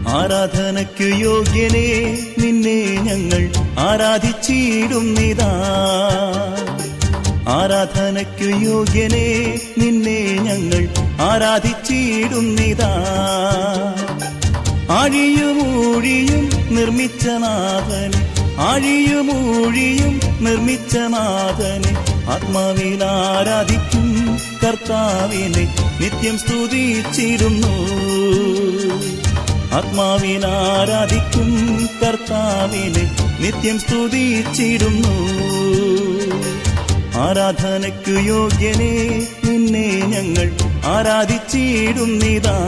ആരാധനയ്ക്കു യോഗ്യനേ നിന്നെ ഞങ്ങൾ ആരാധിച്ചിടുന്നിതാ. ആരാധനയ്ക്കു യോഗ്യനേ നിന്നെ ഞങ്ങൾ ആരാധിച്ചിടുന്നിതാ. ആഴിയുമൂഴിയും നിർമ്മിച്ച നാഥനെ, ആഴിയുമൂഴിയും നിർമ്മിച്ച നാഥനെ, ആത്മാവിൽ ആരാധിക്കും കർത്താവിനെ നിത്യം സ്തുതിച്ചിരുന്നു. ആത്മാവിൽ ആരാധിക്കും കർത്താവിനെ നിത്യം സ്തുതിച്ചിരുന്നു. ആരാധനയ്ക്കു യോഗ്യനേ നിന്നെ ഞങ്ങൾ ആരാധിച്ചിടുന്നിതാ.